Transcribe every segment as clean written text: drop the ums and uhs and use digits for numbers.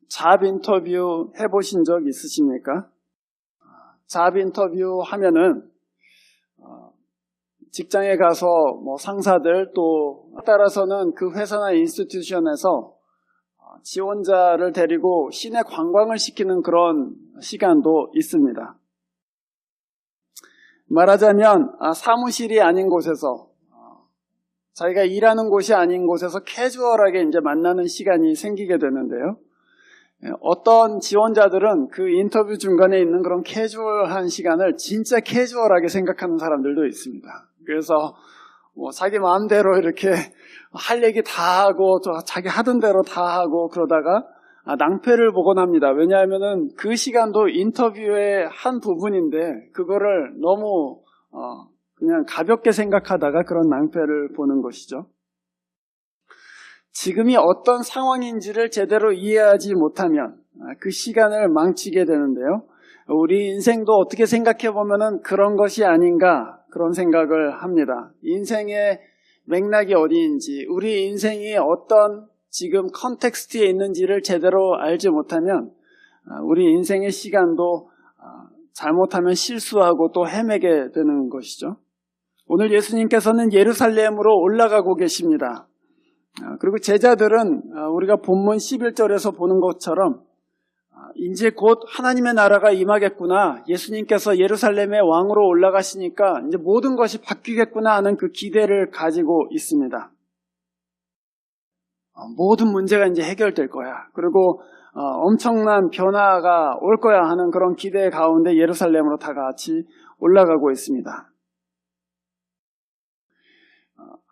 잡 인터뷰 해보신 적 있으십니까? 잡 인터뷰 하면은 직장에 가서 상사들 또 따라서는 그 회사나 인스티튜션에서 지원자를 데리고 시내 관광을 시키는 그런 시간도 있습니다. 말하자면 사무실이 아닌 곳에서 자기가 일하는 곳이 아닌 곳에서 캐주얼하게 이제 만나는 시간이 생기게 되는데요. 어떤 지원자들은 그 인터뷰 중간에 있는 그런 캐주얼한 시간을 진짜 캐주얼하게 생각하는 사람들도 있습니다. 그래서 자기 마음대로 이렇게 할 얘기 다 하고 자기 하던 대로 다 하고 그러다가 낭패를 보곤 합니다. 왜냐하면은 그 시간도 인터뷰의 한 부분인데 그거를 너무 그냥 가볍게 생각하다가 그런 낭패를 보는 것이죠. 지금이 어떤 상황인지를 제대로 이해하지 못하면 그 시간을 망치게 되는데요. 우리 인생도 어떻게 생각해 보면은 그런 것이 아닌가 그런 생각을 합니다. 인생의 맥락이 어디인지, 우리 인생이 어떤 지금 컨텍스트에 있는지를 제대로 알지 못하면 우리 인생의 시간도 잘못하면 실수하고 또 헤매게 되는 것이죠. 오늘 예수님께서는 예루살렘으로 올라가고 계십니다. 그리고 제자들은 우리가 본문 11절에서 보는 것처럼 이제 곧 하나님의 나라가 임하겠구나, 예수님께서 예루살렘의 왕으로 올라가시니까 이제 모든 것이 바뀌겠구나 하는 그 기대를 가지고 있습니다. 모든 문제가 이제 해결될 거야. 그리고 엄청난 변화가 올 거야 하는 그런 기대 가운데 예루살렘으로 다 같이 올라가고 있습니다.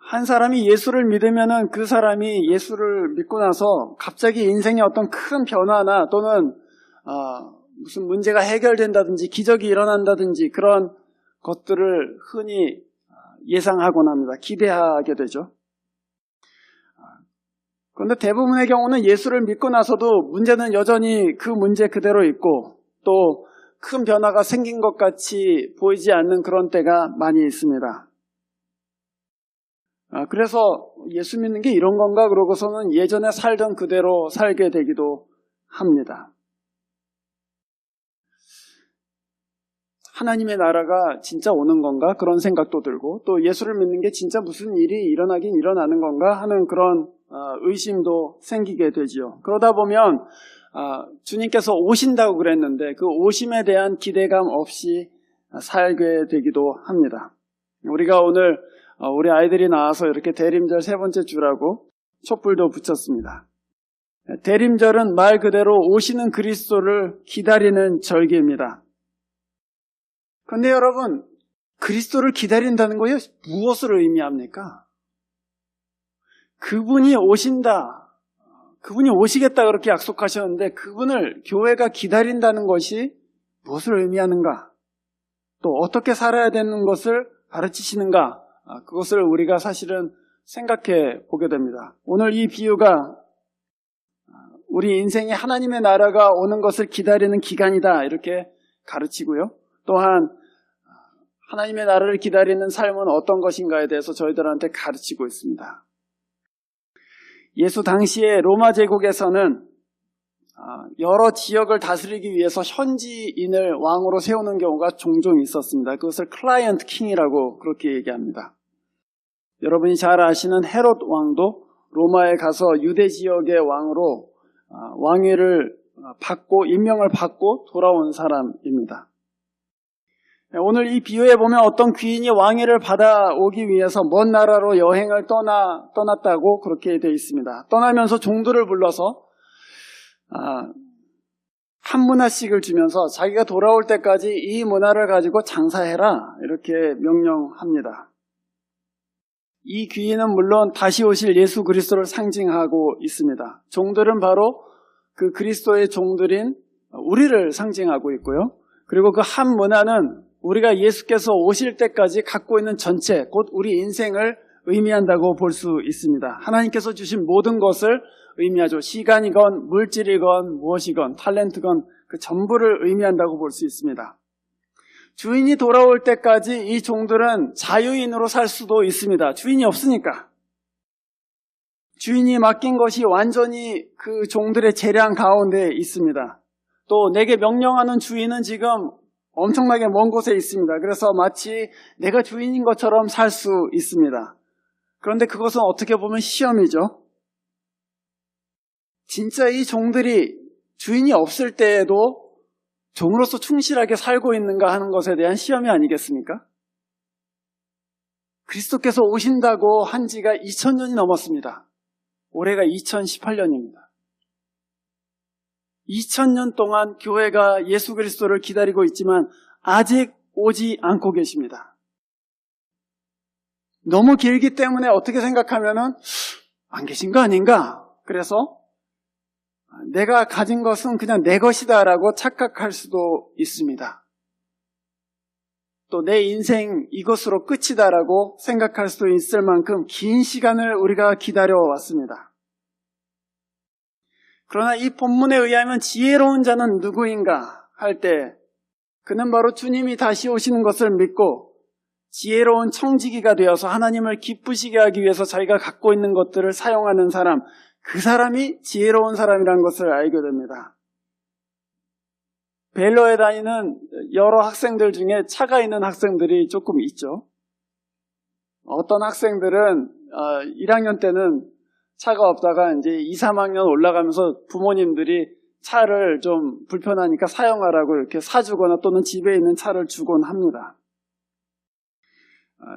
한 사람이 예수를 믿으면은 그 사람이 예수를 믿고 나서 갑자기 인생에 어떤 큰 변화나 또는 무슨 문제가 해결된다든지 기적이 일어난다든지 그런 것들을 흔히 예상하곤 합니다. 기대하게 되죠. 그런데 대부분의 경우는 예수를 믿고 나서도 문제는 여전히 그 문제 그대로 있고 또 큰 변화가 생긴 것 같이 보이지 않는 그런 때가 많이 있습니다. 그래서 예수 믿는 게 이런 건가 그러고서는 예전에 살던 그대로 살게 되기도 합니다. 하나님의 나라가 진짜 오는 건가 그런 생각도 들고 또 예수를 믿는 게 진짜 무슨 일이 일어나긴 일어나는 건가 하는 그런 의심도 생기게 되지요. 그러다 보면 주님께서 오신다고 그랬는데 그 오심에 대한 기대감 없이 살게 되기도 합니다. 우리가 오늘 우리 아이들이 나와서 이렇게 대림절 세 번째 주라고 촛불도 붙였습니다. 대림절은 말 그대로 오시는 그리스도를 기다리는 절기입니다. 그런데 여러분, 그리스도를 기다린다는 거에 무엇을 의미합니까? 그분이 오신다, 그분이 오시겠다 그렇게 약속하셨는데 그분을 교회가 기다린다는 것이 무엇을 의미하는가? 또 어떻게 살아야 되는 것을 가르치시는가? 그것을 우리가 사실은 생각해 보게 됩니다. 오늘 이 비유가 우리 인생에 하나님의 나라가 오는 것을 기다리는 기간이다 이렇게 가르치고요. 또한 하나님의 나라를 기다리는 삶은 어떤 것인가에 대해서 저희들한테 가르치고 있습니다. 예수 당시에 로마 제국에서는 여러 지역을 다스리기 위해서 현지인을 왕으로 세우는 경우가 종종 있었습니다. 그것을 클라이언트 킹이라고 그렇게 얘기합니다. 여러분이 잘 아시는 헤롯 왕도 로마에 가서 유대 지역의 왕으로 왕위를 받고 임명을 받고 돌아온 사람입니다. 오늘 이 비유에 보면 어떤 귀인이 왕위를 받아오기 위해서 먼 나라로 여행을 떠났다고 그렇게 되어 있습니다. 떠나면서 종들을 불러서 한 문화씩을 주면서 자기가 돌아올 때까지 이 문화를 가지고 장사해라 이렇게 명령합니다. 이 귀인은 물론 다시 오실 예수 그리스도를 상징하고 있습니다. 종들은 바로 그 그리스도의 종들인 우리를 상징하고 있고요. 그리고 그 한 문화는 우리가 예수께서 오실 때까지 갖고 있는 전체, 곧 우리 인생을 의미한다고 볼 수 있습니다. 하나님께서 주신 모든 것을 의미하죠. 시간이건 물질이건 무엇이건 탤런트건 그 전부를 의미한다고 볼 수 있습니다. 주인이 돌아올 때까지 이 종들은 자유인으로 살 수도 있습니다. 주인이 없으니까. 주인이 맡긴 것이 완전히 그 종들의 재량 가운데 있습니다. 또 내게 명령하는 주인은 지금 엄청나게 먼 곳에 있습니다. 그래서 마치 내가 주인인 것처럼 살 수 있습니다. 그런데 그것은 어떻게 보면 시험이죠. 진짜 이 종들이 주인이 없을 때에도 종으로서 충실하게 살고 있는가 하는 것에 대한 시험이 아니겠습니까? 그리스도께서 오신다고 한 지가 2000년이 넘었습니다. 올해가 2018년입니다. 2000년 동안 교회가 예수 그리스도를 기다리고 있지만 아직 오지 않고 계십니다. 너무 길기 때문에 어떻게 생각하면은 안 계신 거 아닌가? 그래서 내가 가진 것은 그냥 내 것이다라고 착각할 수도 있습니다. 또 내 인생 이것으로 끝이다라고 생각할 수도 있을 만큼 긴 시간을 우리가 기다려왔습니다. 그러나 이 본문에 의하면 지혜로운 자는 누구인가 할 때 그는 바로 주님이 다시 오시는 것을 믿고 지혜로운 청지기가 되어서 하나님을 기쁘시게 하기 위해서 자기가 갖고 있는 것들을 사용하는 사람, 그 사람이 지혜로운 사람이라는 것을 알게 됩니다. 벨러에 다니는 여러 학생들 중에 차가 있는 학생들이 조금 있죠. 어떤 학생들은 1학년 때는 차가 없다가 이제 2, 3학년 올라가면서 부모님들이 차를 좀 불편하니까 사용하라고 이렇게 사주거나 또는 집에 있는 차를 주곤 합니다.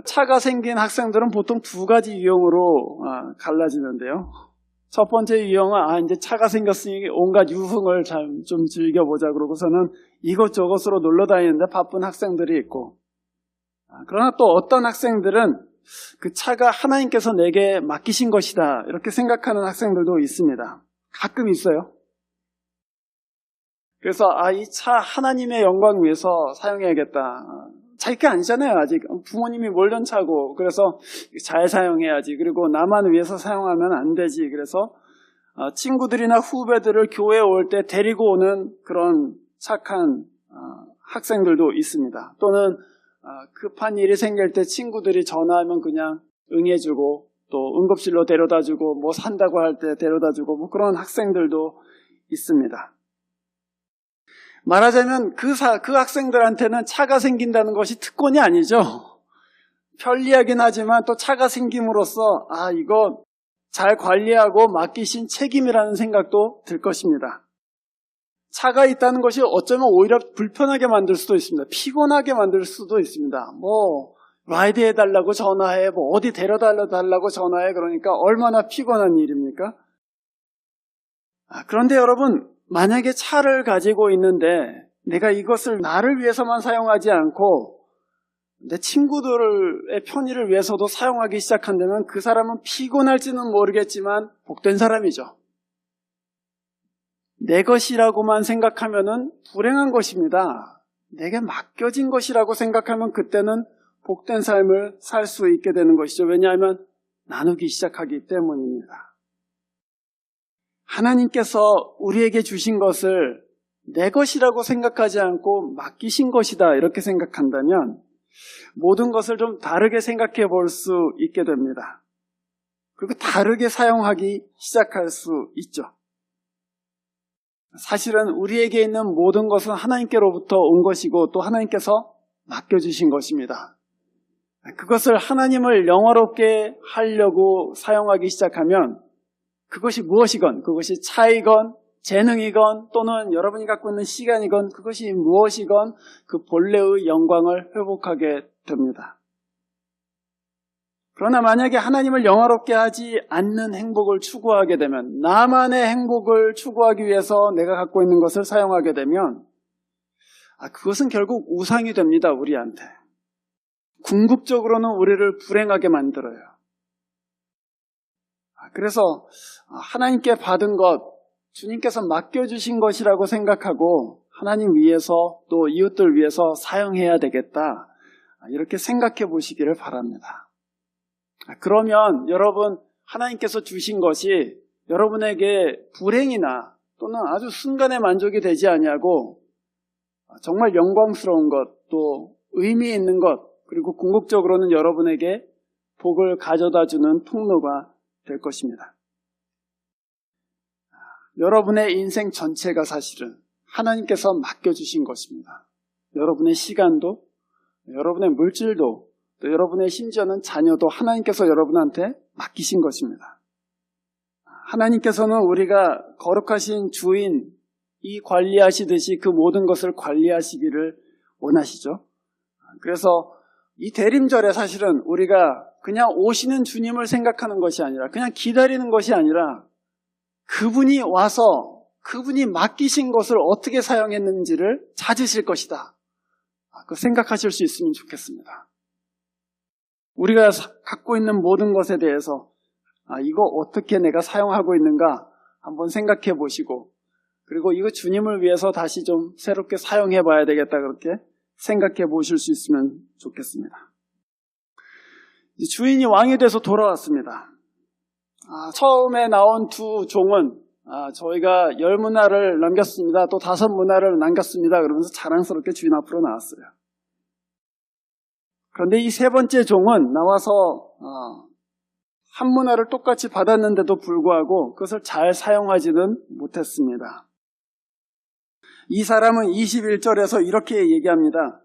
차가 생긴 학생들은 보통 두 가지 유형으로 갈라지는데요. 첫 번째 유형은 이제 차가 생겼으니 온갖 유흥을 좀 즐겨보자 그러고서는 이것저것으로 놀러 다니는데 바쁜 학생들이 있고, 그러나 또 어떤 학생들은 그 차가 하나님께서 내게 맡기신 것이다 이렇게 생각하는 학생들도 있습니다. 가끔 있어요. 그래서 이 차 하나님의 영광 위해서 사용해야겠다. 자기 게 아니잖아요. 아직 부모님이 몰던 차고, 그래서 잘 사용해야지. 그리고 나만 위해서 사용하면 안 되지. 그래서 친구들이나 후배들을 교회에 올 때 데리고 오는 그런 착한 학생들도 있습니다. 또는 급한 일이 생길 때 친구들이 전화하면 그냥 응해주고, 또 응급실로 데려다주고, 뭐 산다고 할 때 데려다주고, 뭐 그런 학생들도 있습니다. 말하자면 그 학생들한테는 차가 생긴다는 것이 특권이 아니죠. 편리하긴 하지만 또 차가 생김으로써 이거 잘 관리하고 맡기신 책임이라는 생각도 들 것입니다. 차가 있다는 것이 어쩌면 오히려 불편하게 만들 수도 있습니다. 피곤하게 만들 수도 있습니다. 뭐 라이드 해달라고 전화해, 뭐 어디 데려달라고 전화해. 그러니까 얼마나 피곤한 일입니까? 그런데 여러분, 만약에 차를 가지고 있는데 내가 이것을 나를 위해서만 사용하지 않고 내 친구들의 편의를 위해서도 사용하기 시작한다면 그 사람은 피곤할지는 모르겠지만 복된 사람이죠. 내 것이라고만 생각하면은 불행한 것입니다. 내게 맡겨진 것이라고 생각하면 그때는 복된 삶을 살 수 있게 되는 것이죠. 왜냐하면 나누기 시작하기 때문입니다. 하나님께서 우리에게 주신 것을 내 것이라고 생각하지 않고 맡기신 것이다 이렇게 생각한다면 모든 것을 좀 다르게 생각해 볼 수 있게 됩니다. 그리고 다르게 사용하기 시작할 수 있죠. 사실은 우리에게 있는 모든 것은 하나님께로부터 온 것이고 또 하나님께서 맡겨주신 것입니다. 그것을 하나님을 영화롭게 하려고 사용하기 시작하면 그것이 무엇이건, 그것이 차이건 재능이건 또는 여러분이 갖고 있는 시간이건 그것이 무엇이건 그 본래의 영광을 회복하게 됩니다. 그러나 만약에 하나님을 영화롭게 하지 않는 행복을 추구하게 되면, 나만의 행복을 추구하기 위해서 내가 갖고 있는 것을 사용하게 되면 그것은 결국 우상이 됩니다. 우리한테. 궁극적으로는 우리를 불행하게 만들어요. 그래서 하나님께 받은 것, 주님께서 맡겨주신 것이라고 생각하고 하나님 위해서 또 이웃들 위해서 사용해야 되겠다 이렇게 생각해 보시기를 바랍니다. 그러면 여러분, 하나님께서 주신 것이 여러분에게 불행이나 또는 아주 순간의 만족이 되지 아니하고 정말 영광스러운 것, 또 의미 있는 것, 그리고 궁극적으로는 여러분에게 복을 가져다주는 통로가 될 것입니다. 여러분의 인생 전체가 사실은 하나님께서 맡겨주신 것입니다. 여러분의 시간도, 여러분의 물질도, 또 여러분의 심지어는 자녀도 하나님께서 여러분한테 맡기신 것입니다. 하나님께서는 우리가 거룩하신 주인, 이 관리하시듯이 그 모든 것을 관리하시기를 원하시죠. 그래서 이 대림절에 사실은 우리가 그냥 오시는 주님을 생각하는 것이 아니라, 그냥 기다리는 것이 아니라 그분이 와서 그분이 맡기신 것을 어떻게 사용했는지를 찾으실 것이다. 그 생각하실 수 있으면 좋겠습니다. 우리가 갖고 있는 모든 것에 대해서 이거 어떻게 내가 사용하고 있는가 한번 생각해 보시고, 그리고 이거 주님을 위해서 다시 좀 새롭게 사용해 봐야 되겠다, 그렇게 생각해 보실 수 있으면 좋겠습니다. 주인이 왕이 돼서 돌아왔습니다. 처음에 나온 두 종은 저희가 10문화를 남겼습니다, 또 5문화를 남겼습니다 그러면서 자랑스럽게 주인 앞으로 나왔어요. 그런데 이 세 번째 종은 나와서 한 문화를 똑같이 받았는데도 불구하고 그것을 잘 사용하지는 못했습니다. 이 사람은 21절에서 이렇게 얘기합니다.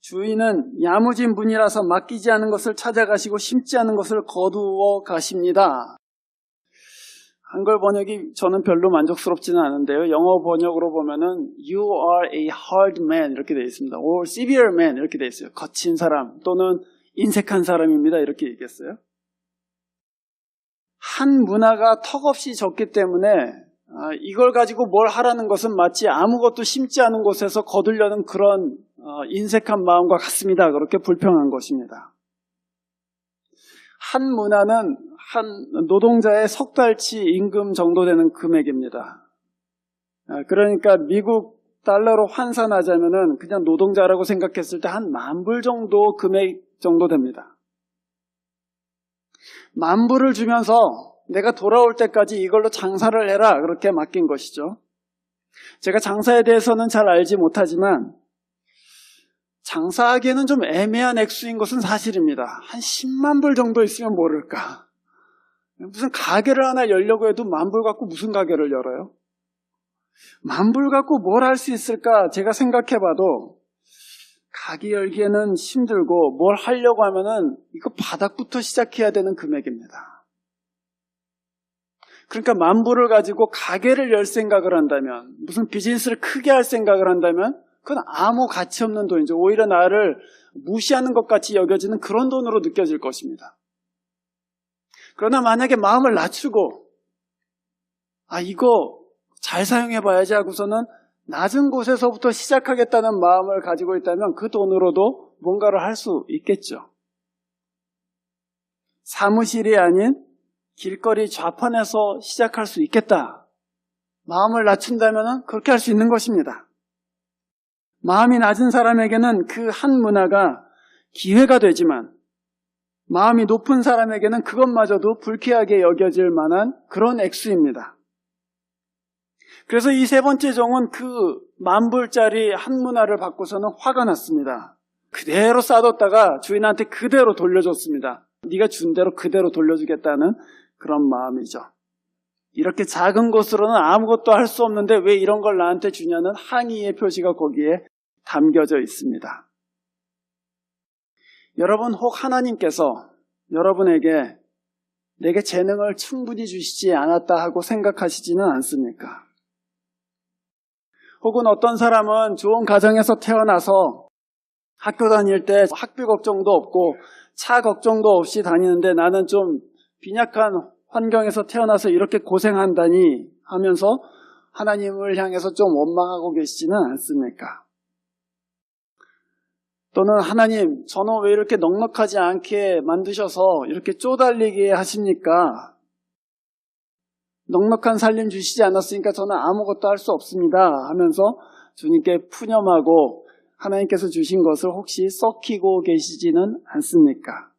주인은 야무진 분이라서 맡기지 않은 것을 찾아가시고 심지 않은 것을 거두어 가십니다. 한글 번역이 저는 별로 만족스럽지는 않은데요. 영어 번역으로 보면은 You are a hard man 이렇게 되어 있습니다. or severe man 이렇게 되어 있어요. 거친 사람 또는 인색한 사람입니다 이렇게 얘기했어요. 한 문화가 턱없이 적기 때문에 이걸 가지고 뭘 하라는 것은 마치 아무것도 심지 않은 곳에서 거두려는 그런 인색한 마음과 같습니다. 그렇게 불평한 것입니다. 한 문화는 한 노동자의 석 달치 임금 정도 되는 금액입니다. 그러니까 미국 달러로 환산하자면은 그냥 노동자라고 생각했을 때 한 10,000불 정도 금액 정도 됩니다. 10,000불을 주면서 내가 돌아올 때까지 이걸로 장사를 해라 그렇게 맡긴 것이죠. 제가 장사에 대해서는 잘 알지 못하지만 장사하기에는 좀 애매한 액수인 것은 사실입니다. 한 10만 불 정도 있으면 모를까. 무슨 가게를 하나 열려고 해도 10,000불 갖고 무슨 가게를 열어요? 10,000불 갖고 뭘 할 수 있을까 제가 생각해봐도 가게 열기에는 힘들고 뭘 하려고 하면은 이거 바닥부터 시작해야 되는 금액입니다. 그러니까 10,000불을 가지고 가게를 열 생각을 한다면, 무슨 비즈니스를 크게 할 생각을 한다면 그건 아무 가치 없는 돈이죠. 오히려 나를 무시하는 것 같이 여겨지는 그런 돈으로 느껴질 것입니다. 그러나 만약에 마음을 낮추고 이거 잘 사용해봐야지 하고서는 낮은 곳에서부터 시작하겠다는 마음을 가지고 있다면 그 돈으로도 뭔가를 할 수 있겠죠. 사무실이 아닌 길거리 좌판에서 시작할 수 있겠다. 마음을 낮춘다면 그렇게 할 수 있는 것입니다. 마음이 낮은 사람에게는 그 한 문화가 기회가 되지만 마음이 높은 사람에게는 그것마저도 불쾌하게 여겨질 만한 그런 액수입니다. 그래서 이 세 번째 종은 그 10,000불짜리 한 문화를 받고서는 화가 났습니다. 그대로 싸뒀다가 주인한테 그대로 돌려줬습니다. 네가 준 대로 그대로 돌려주겠다는 그런 마음이죠. 이렇게 작은 것으로는 아무것도 할 수 없는데 왜 이런 걸 나한테 주냐는 항의의 표시가 거기에 담겨져 있습니다. 여러분, 혹 하나님께서 여러분에게 내게 재능을 충분히 주시지 않았다 하고 생각하시지는 않습니까? 혹은 어떤 사람은 좋은 가정에서 태어나서 학교 다닐 때 학비 걱정도 없고 차 걱정도 없이 다니는데 나는 좀 빈약한 환경에서 태어나서 이렇게 고생한다니 하면서 하나님을 향해서 좀 원망하고 계시지는 않습니까? 또는 하나님, 저는 왜 이렇게 넉넉하지 않게 만드셔서 이렇게 쪼달리게 하십니까? 넉넉한 살림 주시지 않았으니까 저는 아무것도 할 수 없습니다 하면서 주님께 푸념하고 하나님께서 주신 것을 혹시 썩히고 계시지는 않습니까?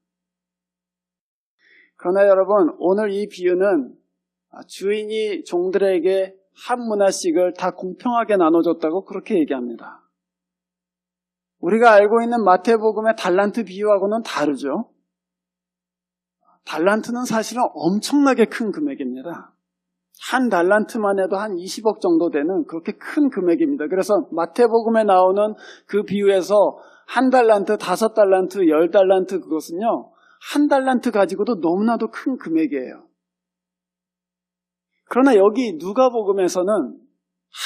그러나 여러분, 오늘 이 비유는 주인이 종들에게 한 문화씩을 다 공평하게 나눠줬다고 그렇게 얘기합니다. 우리가 알고 있는 마태복음의 달란트 비유하고는 다르죠. 달란트는 사실은 엄청나게 큰 금액입니다. 한 달란트만 해도 한 20억 정도 되는 그렇게 큰 금액입니다. 그래서 마태복음에 나오는 그 비유에서 한 달란트, 5달란트, 10달란트 그것은요, 한 달란트 가지고도 너무나도 큰 금액이에요. 그러나 여기 누가복음에서는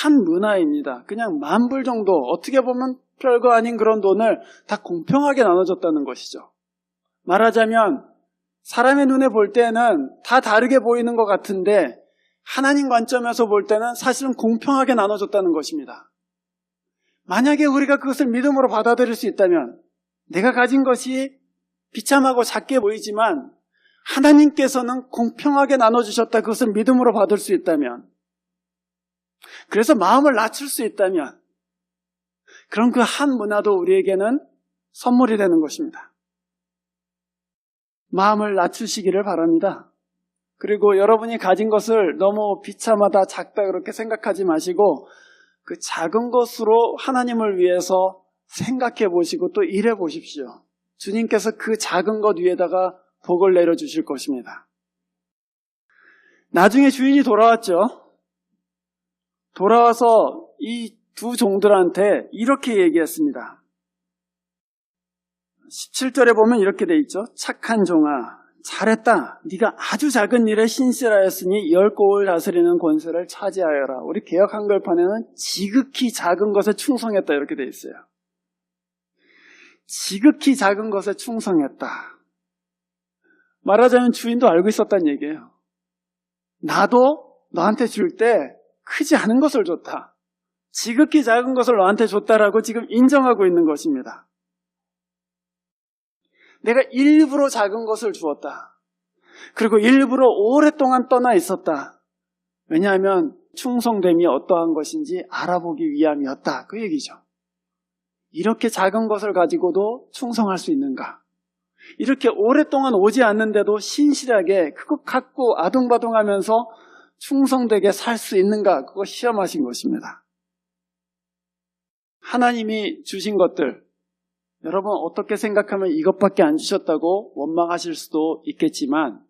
한 문화입니다. 그냥 10,000불 정도, 어떻게 보면 별거 아닌 그런 돈을 다 공평하게 나눠줬다는 것이죠. 말하자면 사람의 눈에 볼 때는 다 다르게 보이는 것 같은데 하나님 관점에서 볼 때는 사실은 공평하게 나눠줬다는 것입니다. 만약에 우리가 그것을 믿음으로 받아들일 수 있다면, 내가 가진 것이 비참하고 작게 보이지만 하나님께서는 공평하게 나눠주셨다, 그것을 믿음으로 받을 수 있다면, 그래서 마음을 낮출 수 있다면, 그럼 그 한 문화도 우리에게는 선물이 되는 것입니다. 마음을 낮추시기를 바랍니다. 그리고 여러분이 가진 것을 너무 비참하다, 작다 그렇게 생각하지 마시고 그 작은 것으로 하나님을 위해서 생각해 보시고 또 일해 보십시오. 주님께서 그 작은 것 위에다가 복을 내려주실 것입니다. 나중에 주인이 돌아왔죠. 돌아와서 이 두 종들한테 이렇게 얘기했습니다. 17절에 보면 이렇게 돼 있죠. 착한 종아, 잘했다. 네가 아주 작은 일에 신실하였으니 10고을 다스리는 권세를 차지하여라. 우리 개역 한글판에는 지극히 작은 것에 충성했다 이렇게 돼 있어요. 지극히 작은 것에 충성했다. 말하자면 주인도 알고 있었다는 얘기예요. 나도 너한테 줄 때 크지 않은 것을 줬다. 지극히 작은 것을 너한테 줬다라고 지금 인정하고 있는 것입니다. 내가 일부러 작은 것을 주었다. 그리고 일부러 오랫동안 떠나 있었다. 왜냐하면 충성됨이 어떠한 것인지 알아보기 위함이었다. 그 얘기죠. 이렇게 작은 것을 가지고도 충성할 수 있는가? 이렇게 오랫동안 오지 않는데도 신실하게 그것 갖고 아둥바둥하면서 충성되게 살 수 있는가? 그거 시험하신 것입니다. 하나님이 주신 것들, 여러분 어떻게 생각하면 이것밖에 안 주셨다고 원망하실 수도 있겠지만,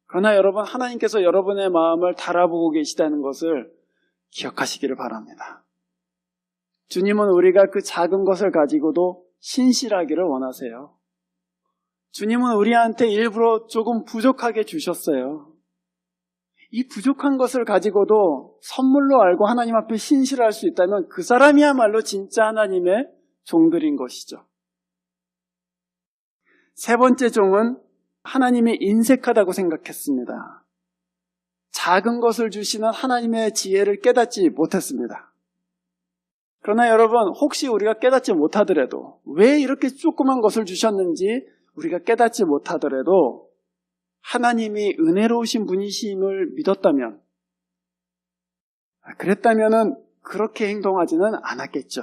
그러나 여러분 하나님께서 여러분의 마음을 달아보고 계시다는 것을 기억하시기를 바랍니다. 주님은 우리가 그 작은 것을 가지고도 신실하기를 원하세요. 주님은 우리한테 일부러 조금 부족하게 주셨어요. 이 부족한 것을 가지고도 선물로 알고 하나님 앞에 신실할 수 있다면 그 사람이야말로 진짜 하나님의 종들인 것이죠. 세 번째 종은 하나님이 인색하다고 생각했습니다. 작은 것을 주시는 하나님의 지혜를 깨닫지 못했습니다. 그러나 여러분, 혹시 우리가 깨닫지 못하더라도, 왜 이렇게 조그만 것을 주셨는지 우리가 깨닫지 못하더라도 하나님이 은혜로우신 분이심을 믿었다면, 그랬다면은 그렇게 행동하지는 않았겠죠.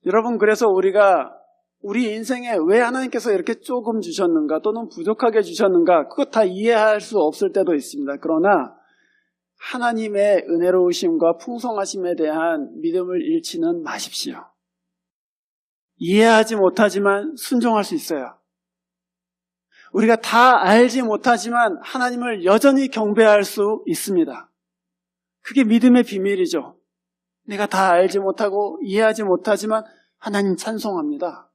여러분, 그래서 우리가 우리 인생에 왜 하나님께서 이렇게 조금 주셨는가 또는 부족하게 주셨는가, 그거 다 이해할 수 없을 때도 있습니다. 그러나 하나님의 은혜로우심과 풍성하심에 대한 믿음을 잃지는 마십시오. 이해하지 못하지만 순종할 수 있어요. 우리가 다 알지 못하지만 하나님을 여전히 경배할 수 있습니다. 그게 믿음의 비밀이죠. 내가 다 알지 못하고 이해하지 못하지만 하나님 찬송합니다.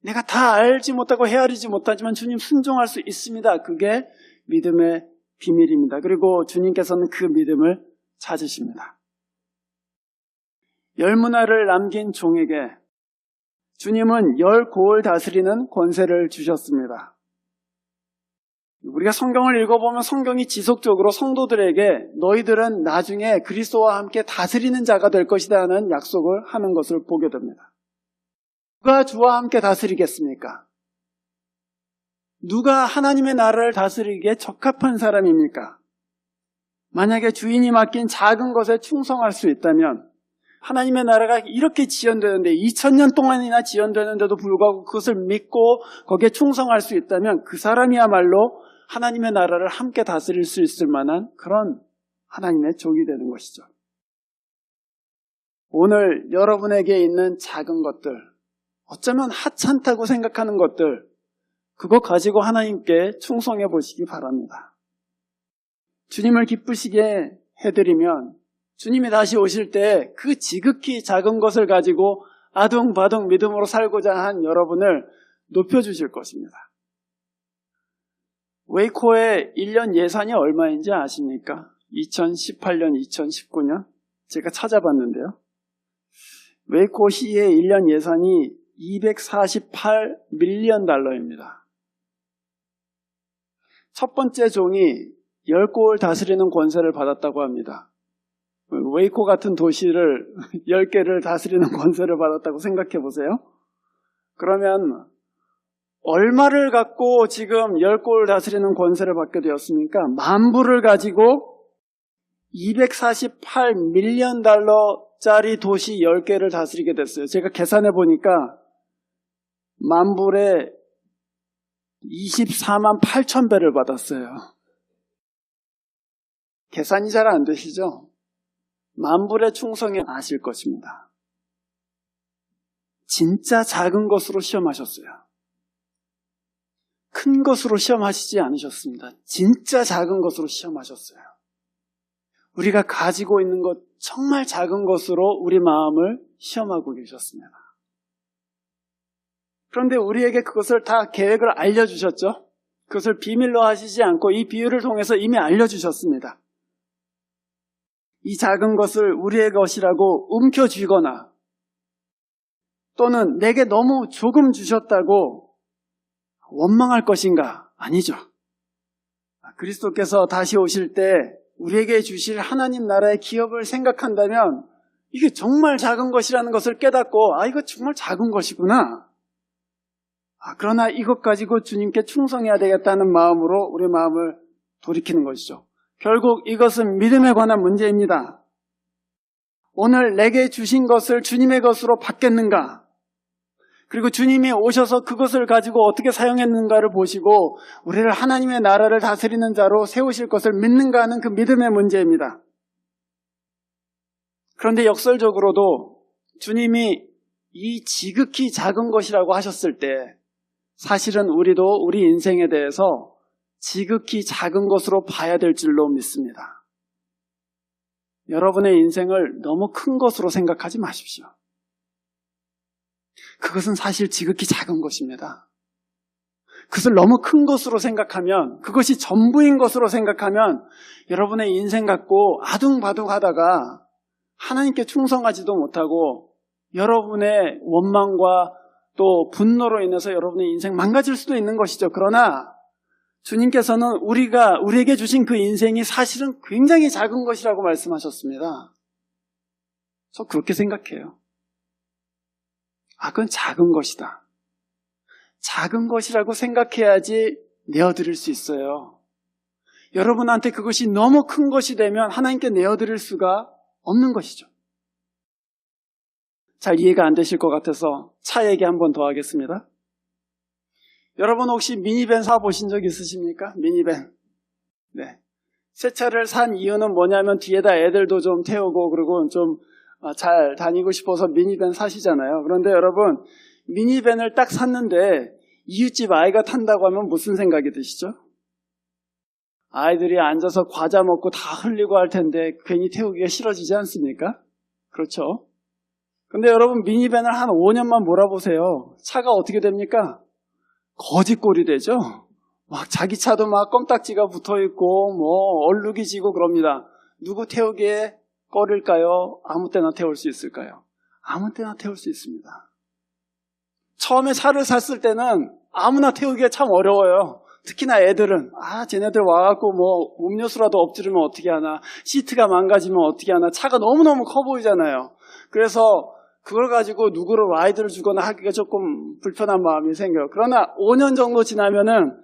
내가 다 알지 못하고 헤아리지 못하지만 주님 순종할 수 있습니다. 그게 믿음의 비밀입니다. 그리고 주님께서는 그 믿음을 찾으십니다. 10문화를 남긴 종에게 주님은 10고을 다스리는 권세를 주셨습니다. 우리가 성경을 읽어보면 성경이 지속적으로 성도들에게 너희들은 나중에 그리스도와 함께 다스리는 자가 될 것이다 하는 약속을 하는 것을 보게 됩니다. 누가 주와 함께 다스리겠습니까? 누가 하나님의 나라를 다스리기에 적합한 사람입니까? 만약에 주인이 맡긴 작은 것에 충성할 수 있다면, 하나님의 나라가 이렇게 지연되는데 2000년 동안이나 지연되는데도 불구하고 그것을 믿고 거기에 충성할 수 있다면 그 사람이야말로 하나님의 나라를 함께 다스릴 수 있을 만한 그런 하나님의 종이 되는 것이죠. 오늘 여러분에게 있는 작은 것들, 어쩌면 하찮다고 생각하는 것들, 그거 가지고 하나님께 충성해 보시기 바랍니다. 주님을 기쁘시게 해드리면 주님이 다시 오실 때 그 지극히 작은 것을 가지고 아둥바둥 믿음으로 살고자 한 여러분을 높여주실 것입니다. 웨이코의 1년 예산이 얼마인지 아십니까? 2018년, 2019년? 제가 찾아봤는데요. 웨이코 시의 1년 예산이 248밀리언 달러입니다. 첫 번째 종이 10곳을 다스리는 권세를 받았다고 합니다. 웨이코 같은 도시를 10개를 다스리는 권세를 받았다고 생각해 보세요. 그러면 얼마를 갖고 지금 10곳을 다스리는 권세를 받게 되었습니까? 만불을 가지고 248밀리언 달러짜리 도시 10개를 다스리게 됐어요. 제가 계산해 보니까 만불에 24만 8천 배를 받았어요. 계산이 잘 안 되시죠? 만불의 충성이 아실 것입니다. 진짜 작은 것으로 시험하셨어요. 큰 것으로 시험하시지 않으셨습니다. 진짜 작은 것으로 시험하셨어요. 우리가 가지고 있는 것 정말 작은 것으로 우리 마음을 시험하고 계셨습니다. 그런데 우리에게 그것을 다 계획을 알려주셨죠. 그것을 비밀로 하시지 않고 이 비유를 통해서 이미 알려주셨습니다. 이 작은 것을 우리의 것이라고 움켜쥐거나 또는 내게 너무 조금 주셨다고 원망할 것인가? 아니죠. 그리스도께서 다시 오실 때 우리에게 주실 하나님 나라의 기업을 생각한다면 이게 정말 작은 것이라는 것을 깨닫고 이거 정말 작은 것이구나. 그러나 이것 가지고 주님께 충성해야 되겠다는 마음으로 우리 마음을 돌이키는 것이죠. 결국 이것은 믿음에 관한 문제입니다. 오늘 내게 주신 것을 주님의 것으로 받겠는가? 그리고 주님이 오셔서 그것을 가지고 어떻게 사용했는가를 보시고 우리를 하나님의 나라를 다스리는 자로 세우실 것을 믿는가 하는 그 믿음의 문제입니다. 그런데 역설적으로도 주님이 이 지극히 작은 것이라고 하셨을 때 사실은 우리도 우리 인생에 대해서 지극히 작은 것으로 봐야 될 줄로 믿습니다. 여러분의 인생을 너무 큰 것으로 생각하지 마십시오. 그것은 사실 지극히 작은 것입니다. 그것을 너무 큰 것으로 생각하면, 그것이 전부인 것으로 생각하면 여러분의 인생 갖고 아둥바둥 하다가 하나님께 충성하지도 못하고 여러분의 원망과 또 분노로 인해서 여러분의 인생 망가질 수도 있는 것이죠. 그러나 주님께서는 우리에게 주신 그 인생이 사실은 굉장히 작은 것이라고 말씀하셨습니다. 저 그렇게 생각해요. 그건 작은 것이다. 작은 것이라고 생각해야지 내어드릴 수 있어요. 여러분한테 그것이 너무 큰 것이 되면 하나님께 내어드릴 수가 없는 것이죠. 잘 이해가 안 되실 것 같아서 차 얘기 한 번 더 하겠습니다. 여러분 혹시 미니밴 사보신 적 있으십니까? 미니밴. 네. 새 차를 산 이유는 뭐냐면 뒤에다 애들도 좀 태우고 그리고 좀 잘 다니고 싶어서 미니밴 사시잖아요. 그런데 여러분 미니밴을 딱 샀는데 이웃집 아이가 탄다고 하면 무슨 생각이 드시죠? 아이들이 앉아서 과자 먹고 다 흘리고 할 텐데 괜히 태우기가 싫어지지 않습니까? 그렇죠? 근데 여러분 미니밴을 한 5년만 몰아보세요. 차가 어떻게 됩니까? 거지꼴이 되죠? 막 자기 차도 막 껌딱지가 붙어있고 뭐 얼룩이 지고 그럽니다. 누구 태우기에 꺼릴까요? 아무 때나 태울 수 있을까요? 아무 때나 태울 수 있습니다. 처음에 차를 샀을 때는 아무나 태우기가 참 어려워요. 특히나 애들은 쟤네들 와갖고 뭐 음료수라도 엎지르면 어떻게 하나, 시트가 망가지면 어떻게 하나, 차가 너무너무 커 보이잖아요. 그래서 그걸 가지고 누구를 라이드를 주거나 하기가 조금 불편한 마음이 생겨요. 그러나 5년 정도 지나면은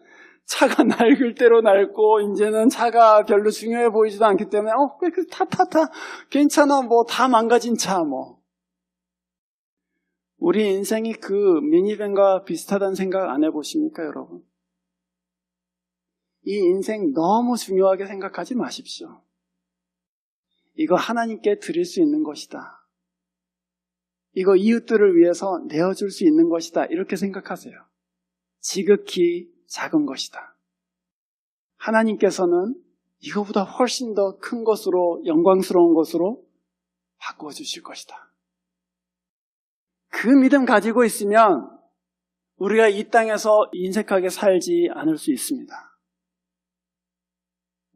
차가 낡을 대로 낡고 이제는 차가 별로 중요해 보이지도 않기 때문에 타 괜찮아, 뭐 다 망가진 차 뭐. 우리 인생이 그 미니밴과 비슷하다는 생각 안 해보십니까, 여러분? 이 인생 너무 중요하게 생각하지 마십시오. 이거 하나님께 드릴 수 있는 것이다. 이거 이웃들을 위해서 내어줄 수 있는 것이다. 이렇게 생각하세요. 지극히 작은 것이다. 하나님께서는 이거보다 훨씬 더 큰 것으로, 영광스러운 것으로 바꾸어 주실 것이다. 그 믿음 가지고 있으면 우리가 이 땅에서 인색하게 살지 않을 수 있습니다.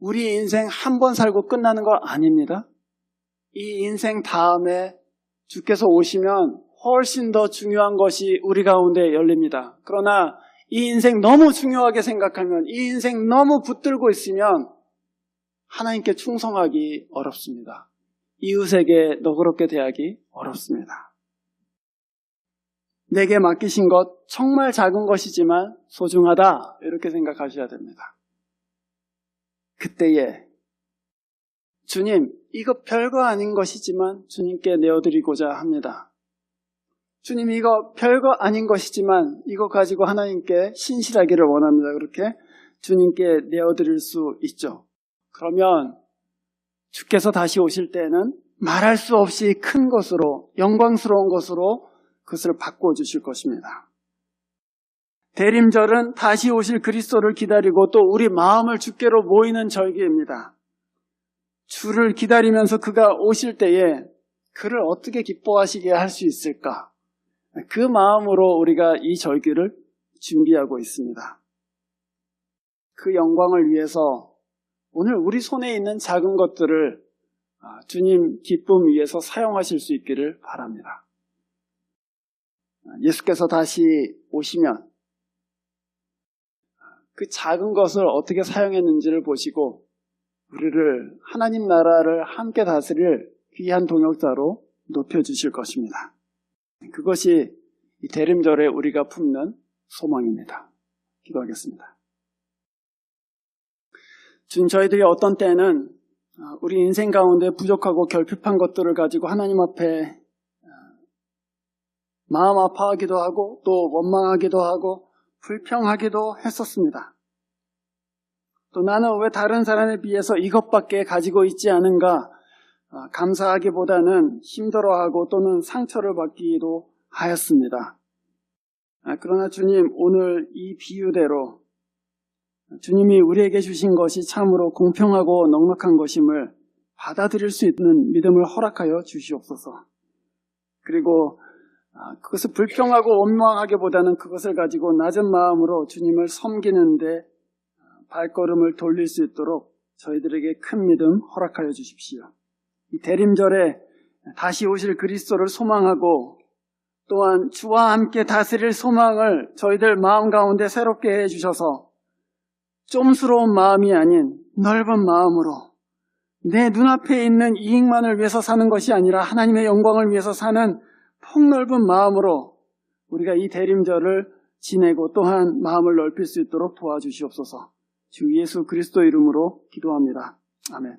우리 인생 한 번 살고 끝나는 거 아닙니다. 이 인생 다음에 주께서 오시면 훨씬 더 중요한 것이 우리 가운데 열립니다. 그러나 이 인생 너무 중요하게 생각하면, 이 인생 너무 붙들고 있으면 하나님께 충성하기 어렵습니다. 이웃에게 너그럽게 대하기 어렵습니다. 내게 맡기신 것 정말 작은 것이지만 소중하다, 이렇게 생각하셔야 됩니다. 그때에 주님, 이거 별거 아닌 것이지만 주님께 내어드리고자 합니다. 주님, 이거 별거 아닌 것이지만 이거 가지고 하나님께 신실하기를 원합니다. 그렇게 주님께 내어드릴 수 있죠. 그러면 주께서 다시 오실 때는 말할 수 없이 큰 것으로, 영광스러운 것으로 그것을 바꾸어 주실 것입니다. 대림절은 다시 오실 그리스도를 기다리고 또 우리 마음을 주께로 모이는 절기입니다. 주를 기다리면서 그가 오실 때에 그를 어떻게 기뻐하시게 할 수 있을까? 그 마음으로 우리가 이 절기를 준비하고 있습니다. 그 영광을 위해서 오늘 우리 손에 있는 작은 것들을 주님 기쁨 위해서 사용하실 수 있기를 바랍니다. 예수께서 다시 오시면 그 작은 것을 어떻게 사용했는지를 보시고 우리를 하나님 나라를 함께 다스릴 귀한 동역자로 높여주실 것입니다. 그것이 이 대림절에 우리가 품는 소망입니다. 기도하겠습니다. 주님, 저희들이 어떤 때는 우리 인생 가운데 부족하고 결핍한 것들을 가지고 하나님 앞에 마음 아파하기도 하고 또 원망하기도 하고 불평하기도 했었습니다. 또 나는 왜 다른 사람에 비해서 이것밖에 가지고 있지 않은가 감사하기보다는 힘들어하고 또는 상처를 받기도 하였습니다. 그러나 주님, 오늘 이 비유대로 주님이 우리에게 주신 것이 참으로 공평하고 넉넉한 것임을 받아들일 수 있는 믿음을 허락하여 주시옵소서. 그리고 그것을 불평하고 원망하기보다는 그것을 가지고 낮은 마음으로 주님을 섬기는데 발걸음을 돌릴 수 있도록 저희들에게 큰 믿음 허락하여 주십시오. 이 대림절에 다시 오실 그리스도를 소망하고 또한 주와 함께 다스릴 소망을 저희들 마음 가운데 새롭게 해주셔서 쫌스러운 마음이 아닌 넓은 마음으로 내 눈앞에 있는 이익만을 위해서 사는 것이 아니라 하나님의 영광을 위해서 사는 폭넓은 마음으로 우리가 이 대림절을 지내고 또한 마음을 넓힐 수 있도록 도와주시옵소서. 주 예수 그리스도 이름으로 기도합니다. 아멘.